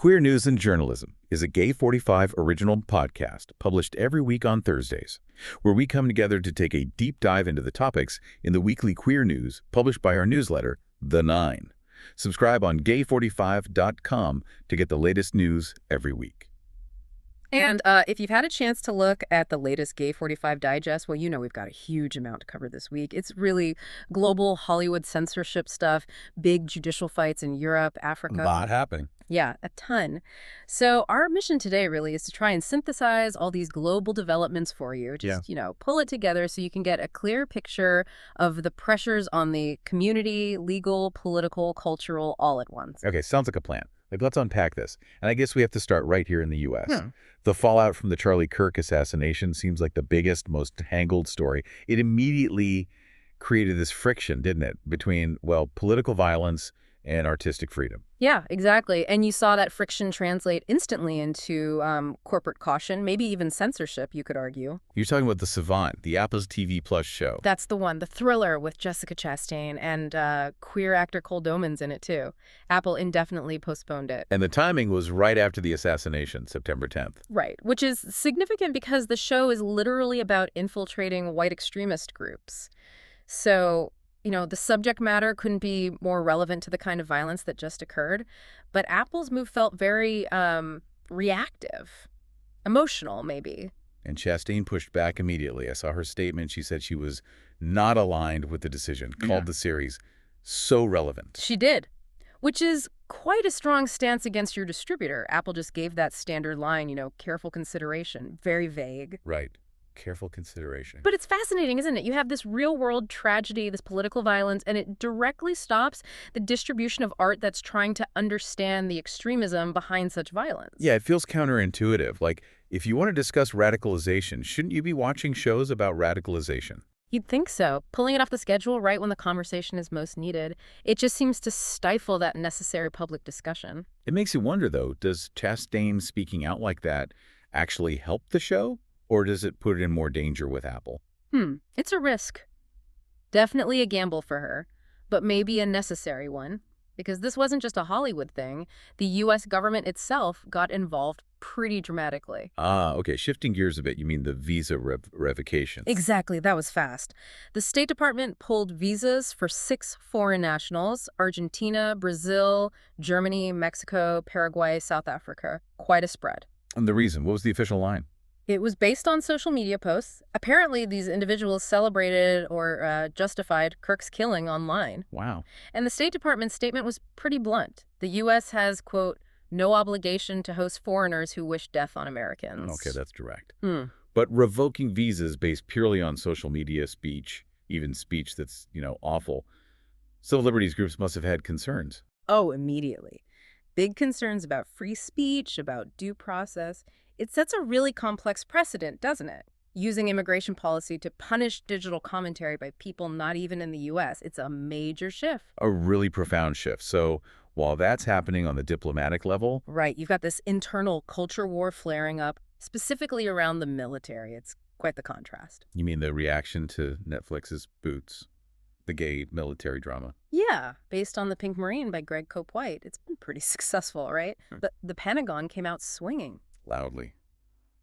Queer News and Journalism is a Gay 45 original podcast published every week on Thursdays, where we come together to take a deep dive into the topics in the weekly queer news published by our newsletter, The Nine. Subscribe on gay45.com to get the latest news every week. And if you've had a chance to look at the latest Gay 45 digest, well, you know we've got a huge amount to cover this week. It's really global Hollywood censorship stuff, big judicial fights in Europe, Africa. A lot happening. Yeah, a ton. So our mission today really is to try and synthesize all these global developments for you. Just, pull it together so you can get a clear picture of the pressures on the community, legal, political, cultural, all at once. Okay, sounds like a plan. Let's unpack this. And I guess we have to start right here in the U.S. The fallout from the Charlie Kirk assassination seems like the biggest, most tangled story. It immediately created this friction, didn't it, between, well, political violence and artistic freedom. Yeah, exactly. And you saw that friction translate instantly into corporate caution, maybe even censorship, you could argue. You're talking about The Savant, the Apple's TV Plus show. That's the one, the thriller with Jessica Chastain and queer actor Cole Doman's in it too. Apple indefinitely postponed it. And the timing was right after the assassination, September 10th. Right, which is significant because the show is literally about infiltrating white extremist groups. So the subject matter couldn't be more relevant to the kind of violence that just occurred. But Apple's move felt very reactive, emotional, maybe. And Chastain pushed back immediately. I saw her statement. She said she was not aligned with the decision, called the series so relevant. She did, which is quite a strong stance against your distributor. Apple just gave that standard line, careful consideration, very vague. Right. Careful consideration. But it's fascinating, isn't it? You have this real-world tragedy, this political violence, and it directly stops the distribution of art that's trying to understand the extremism behind such violence. Yeah, it feels counterintuitive. Like, if you want to discuss radicalization, shouldn't you be watching shows about radicalization? You'd think so. Pulling it off the schedule right when the conversation is most needed, it just seems to stifle that necessary public discussion. It makes you wonder, though, does Chastain speaking out like that actually help the show? Or does it put it in more danger with Apple? It's a risk. Definitely a gamble for her, but maybe a necessary one. Because this wasn't just a Hollywood thing. The U.S. government itself got involved pretty dramatically. Okay. Shifting gears a bit, you mean the visa revocation. Exactly. That was fast. The State Department pulled visas for 6 foreign nationals: Argentina, Brazil, Germany, Mexico, Paraguay, South Africa. Quite a spread. And the reason? What was the official line? It was based on social media posts. Apparently, these individuals celebrated or justified Kirk's killing online. Wow. And the State Department's statement was pretty blunt. The U.S. has, quote, no obligation to host foreigners who wish death on Americans. Okay, that's direct. But revoking visas based purely on social media speech, even speech that's, awful, civil liberties groups must have had concerns. Oh, immediately. Big concerns about free speech, about due process. It sets a really complex precedent, doesn't it? Using immigration policy to punish digital commentary by people not even in the U.S. It's a major shift. A really profound shift. So while that's happening on the diplomatic level... Right. You've got this internal culture war flaring up, specifically around the military. It's quite the contrast. You mean the reaction to Netflix's Boots, the gay military drama? Yeah, based on The Pink Marine by Greg Cope White. It's been pretty successful, right? But the Pentagon came out swinging. Loudly.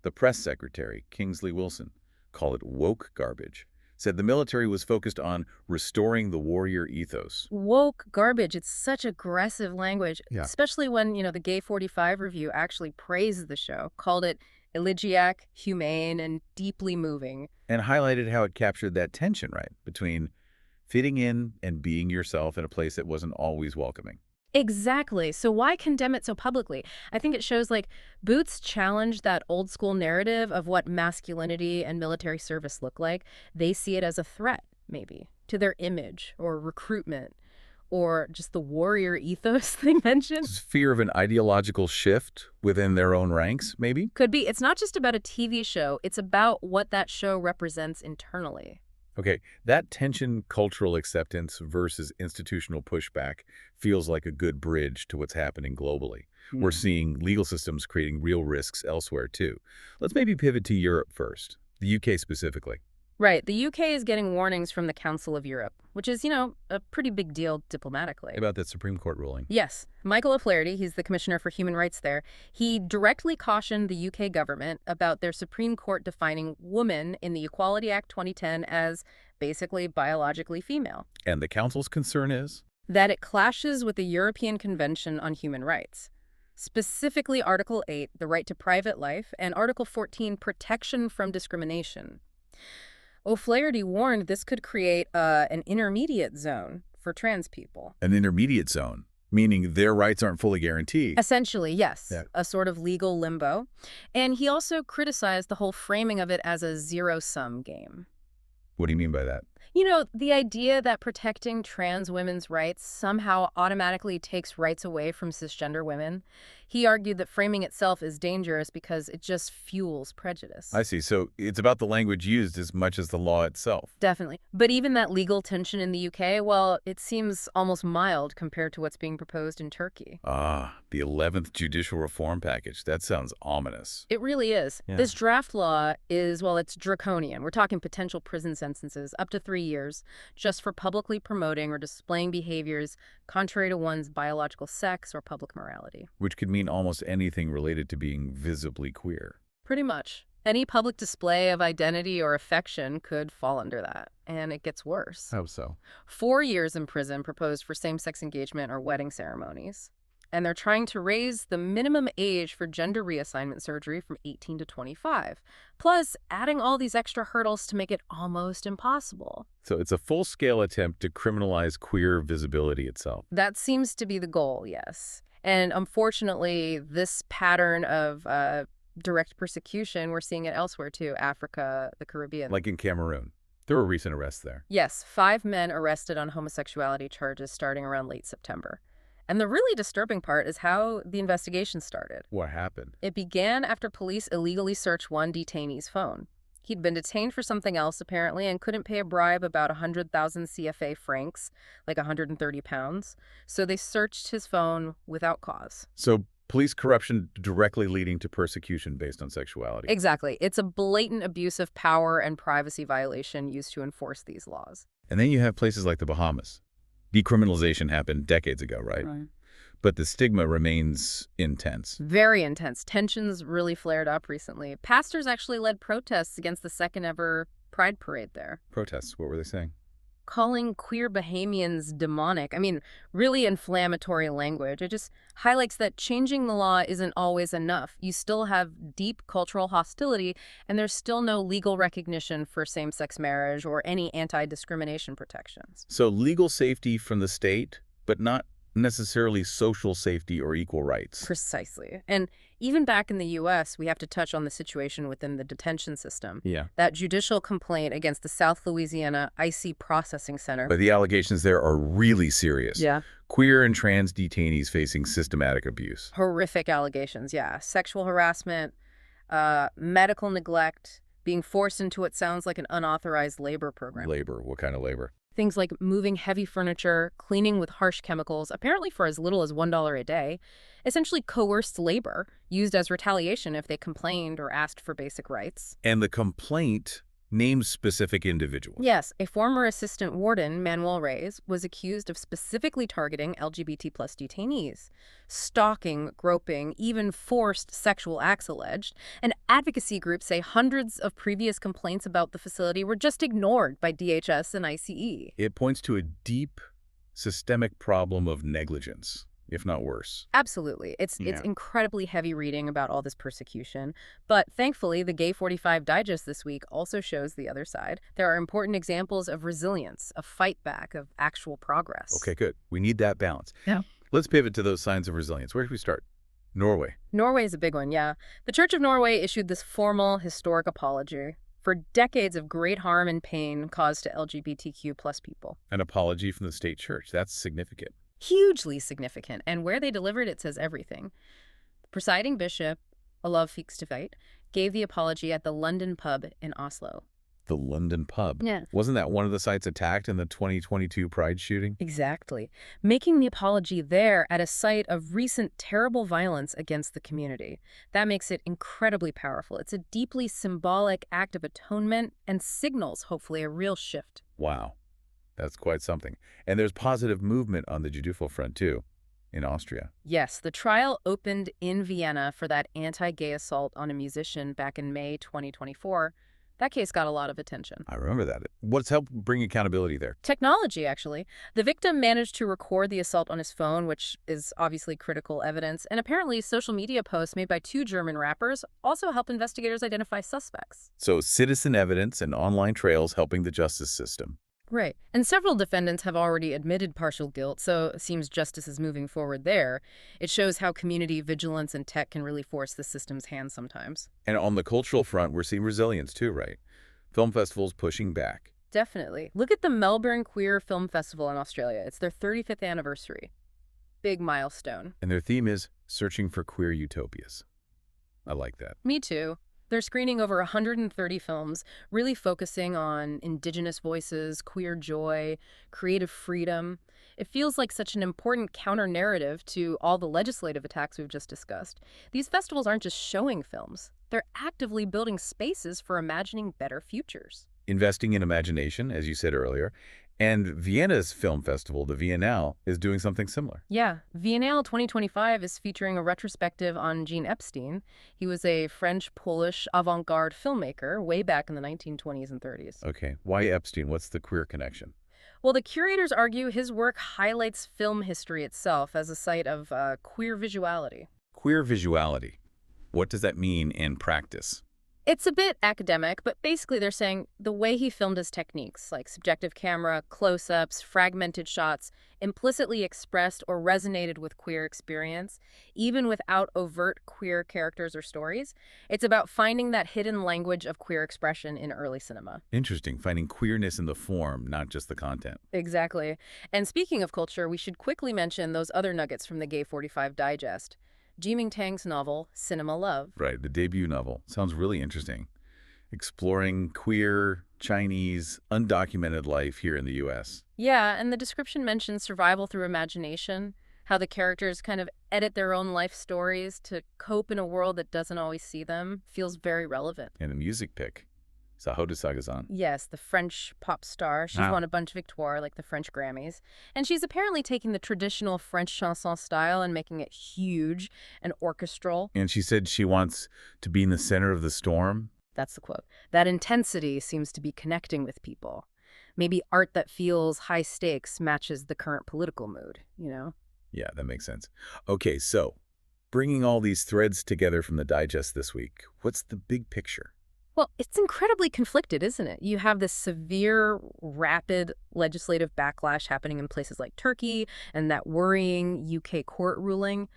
The press secretary, Kingsley Wilson, called it woke garbage, said the military was focused on restoring the warrior ethos. Woke garbage. It's such aggressive language, especially when, the Gay 45 review actually praised the show, called it elegiac, humane, and deeply moving. And highlighted how it captured that tension, right, between fitting in and being yourself in a place that wasn't always welcoming. Exactly. So why condemn it so publicly? I think it shows Boots challenged that old school narrative of what masculinity and military service look like. They see it as a threat, maybe, to their image or recruitment or just the warrior ethos they mentioned. Fear of an ideological shift within their own ranks, maybe? Could be. It's not just about a TV show. It's about what that show represents internally. Okay, that tension, cultural acceptance versus institutional pushback feels like a good bridge to what's happening globally. We're seeing legal systems creating real risks elsewhere, too. Let's maybe pivot to Europe first, the UK specifically. Right. The UK is getting warnings from the Council of Europe, which is, a pretty big deal diplomatically. About that Supreme Court ruling. Yes. Michael O'Flaherty, he's the Commissioner for Human Rights there, he directly cautioned the UK government about their Supreme Court defining woman in the Equality Act 2010 as basically biologically female. And the Council's concern is? That it clashes with the European Convention on Human Rights. Specifically Article 8, the right to private life, and Article 14, protection from discrimination. O'Flaherty warned this could create an intermediate zone for trans people. An intermediate zone, meaning their rights aren't fully guaranteed. Essentially, yes. Yeah. A sort of legal limbo. And he also criticized the whole framing of it as a zero-sum game. What do you mean by that? The idea that protecting trans women's rights somehow automatically takes rights away from cisgender women. He argued that framing itself is dangerous because it just fuels prejudice. I see. So it's about the language used as much as the law itself. Definitely. But even that legal tension in the UK, well, it seems almost mild compared to what's being proposed in Turkey. Ah, the 11th Judicial Reform Package. That sounds ominous. It really is. Yeah. This draft law is, well, it's draconian. We're talking potential prison sentences up to 3 years just for publicly promoting or displaying behaviors contrary to one's biological sex or public morality. Which could mean almost anything related to being visibly queer. Pretty much. Any public display of identity or affection could fall under that. And it gets worse. How so? 4 years in prison proposed for same-sex engagement or wedding ceremonies. And they're trying to raise the minimum age for gender reassignment surgery from 18 to 25, plus adding all these extra hurdles to make it almost impossible. So it's a full-scale attempt to criminalize queer visibility itself. That seems to be the goal, yes. And unfortunately, this pattern of direct persecution, we're seeing it elsewhere too, Africa, the Caribbean. Like in Cameroon. There were recent arrests there. Yes, 5 men arrested on homosexuality charges starting around late September. And the really disturbing part is how the investigation started. What happened? It began after police illegally searched one detainee's phone. He'd been detained for something else, apparently, and couldn't pay a bribe about 100,000 CFA francs, like 130 pounds. So they searched his phone without cause. So police corruption directly leading to persecution based on sexuality. Exactly. It's a blatant abuse of power and privacy violation used to enforce these laws. And then you have places like the Bahamas. Decriminalization happened decades ago, right? Right. But the stigma remains intense. Very intense. Tensions really flared up recently. Pastors actually led protests against the second ever Pride Parade there. Protests, what were they saying? Calling queer Bahamians demonic. Really inflammatory language. It just highlights that changing the law isn't always enough. You still have deep cultural hostility, and there's still no legal recognition for same-sex marriage or any anti-discrimination protections. So legal safety from the state, but not necessarily social safety or equal rights. Precisely. And even back in the U.S., we have to touch on the situation within the detention system. Yeah. That judicial complaint against the South Louisiana IC Processing Center. But the allegations there are really serious. Yeah. Queer and trans detainees facing systematic abuse. Horrific allegations, yeah. Sexual harassment, medical neglect, being forced into what sounds like an unauthorized labor program. Labor. What kind of labor? Things like moving heavy furniture, cleaning with harsh chemicals, apparently for as little as $1 a day. Essentially coerced labor, used as retaliation if they complained or asked for basic rights. And the complaint names specific individuals. Yes, a former assistant warden, Manuel Reyes, was accused of specifically targeting LGBT plus detainees. Stalking, groping, even forced sexual acts alleged. And advocacy groups say hundreds of previous complaints about the facility were just ignored by DHS and ICE. It points to a deep systemic problem of negligence, if not worse. Absolutely. It's incredibly heavy reading about all this persecution. But thankfully, the Gay 45 Digest this week also shows the other side. There are important examples of resilience, of fight back, of actual progress. Okay, good. We need that balance. Yeah. Let's pivot to those signs of resilience. Where should we start? Norway. Norway is a big one, yeah. The Church of Norway issued this formal, historic apology for decades of great harm and pain caused to LGBTQ plus people. An apology from the state church. That's significant. Hugely significant, and where they delivered it says everything. The presiding bishop, Olav Fikstvedt, gave the apology at the London pub in Oslo. The London pub. Yeah. Wasn't that one of the sites attacked in the 2022 Pride shooting? Exactly. Making the apology there at a site of recent terrible violence against the community. That makes it incredibly powerful. It's a deeply symbolic act of atonement and signals, hopefully, a real shift. Wow, that's quite something. And there's positive movement on the judicial front, too, in Austria. Yes, the trial opened in Vienna for that anti-gay assault on a musician back in May 2024. That case got a lot of attention. I remember that. What's helped bring accountability there? Technology, actually. The victim managed to record the assault on his phone, which is obviously critical evidence, and apparently social media posts made by 2 German rappers also helped investigators identify suspects. So citizen evidence and online trails helping the justice system. Right. And several defendants have already admitted partial guilt, so it seems justice is moving forward there. It shows how community vigilance and tech can really force the system's hand sometimes. And on the cultural front, we're seeing resilience too, right? Film festivals pushing back. Definitely. Look at the Melbourne Queer Film Festival in Australia. It's their 35th anniversary. Big milestone. And their theme is searching for queer utopias. I like that. Me too. They're screening over 130 films, really focusing on Indigenous voices, queer joy, creative freedom. It feels like such an important counter-narrative to all the legislative attacks we've just discussed. These festivals aren't just showing films. They're actively building spaces for imagining better futures. Investing in imagination, as you said earlier. And Vienna's film festival, the Biennale, is doing something similar. Yeah, Biennale 2025 is featuring a retrospective on Jean Epstein. He was a French-Polish avant-garde filmmaker way back in the 1920s and 30s. Okay, why Epstein? What's the queer connection? Well, the curators argue his work highlights film history itself as a site of queer visuality. Queer visuality. What does that mean in practice? It's a bit academic, but basically they're saying the way he filmed his techniques, like subjective camera, close-ups, fragmented shots, implicitly expressed or resonated with queer experience, even without overt queer characters or stories. It's about finding that hidden language of queer expression in early cinema. Interesting, finding queerness in the form, not just the content. Exactly. And speaking of culture, we should quickly mention those other nuggets from the Gay 45 Digest. Jiming Tang's novel, Cinema Love. Right, the debut novel. Sounds really interesting. Exploring queer, Chinese, undocumented life here in the U.S. Yeah, and the description mentions survival through imagination, how the characters kind of edit their own life stories to cope in a world that doesn't always see them. Feels very relevant. And a music pick. Saho de Sagazan. Yes, the French pop star. She's won a bunch of Victoire, like the French Grammys. And she's apparently taking the traditional French chanson style and making it huge and orchestral. And she said she wants to be in the center of the storm. That's the quote. That intensity seems to be connecting with people. Maybe art that feels high stakes matches the current political mood, you know? Yeah, that makes sense. Okay, so bringing all these threads together from the digest this week, what's the big picture? Well, it's incredibly conflicted, isn't it? You have this severe, rapid legislative backlash happening in places like Turkey and that worrying UK court ruling.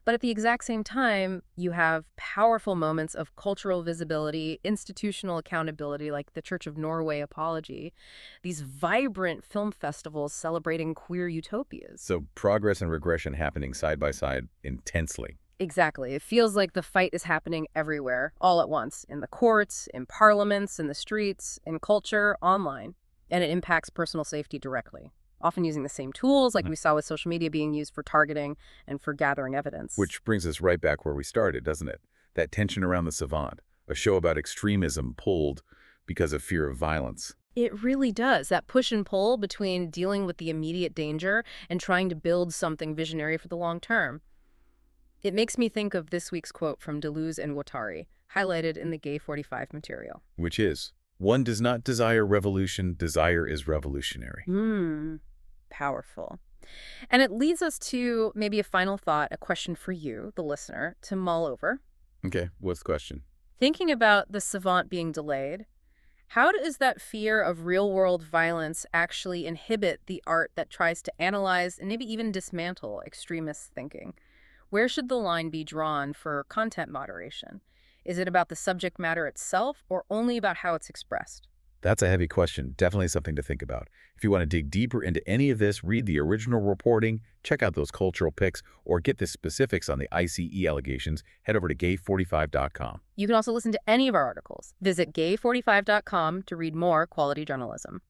But at the exact same time, you have powerful moments of cultural visibility, institutional accountability, like the Church of Norway apology, these vibrant film festivals celebrating queer utopias. So progress and regression happening side by side intensely. Exactly. It feels like the fight is happening everywhere, all at once, in the courts, in parliaments, in the streets, in culture, online. And it impacts personal safety directly, often using the same tools like we saw with social media being used for targeting and for gathering evidence. Which brings us right back where we started, doesn't it? That tension around the savant, a show about extremism pulled because of fear of violence. It really does. That push and pull between dealing with the immediate danger and trying to build something visionary for the long term. It makes me think of this week's quote from Deleuze and Guattari, highlighted in the Gay 45 material. Which is, one does not desire revolution, desire is revolutionary. Powerful. And it leads us to maybe a final thought, a question for you, the listener, to mull over. Okay, what's the question? Thinking about the savant being delayed, how does that fear of real-world violence actually inhibit the art that tries to analyze and maybe even dismantle extremist thinking? Where should the line be drawn for content moderation? Is it about the subject matter itself or only about how it's expressed? That's a heavy question. Definitely something to think about. If you want to dig deeper into any of this, read the original reporting, check out those cultural pics, or get the specifics on the ICE allegations, head over to gay45.com. You can also listen to any of our articles. Visit gay45.com to read more quality journalism.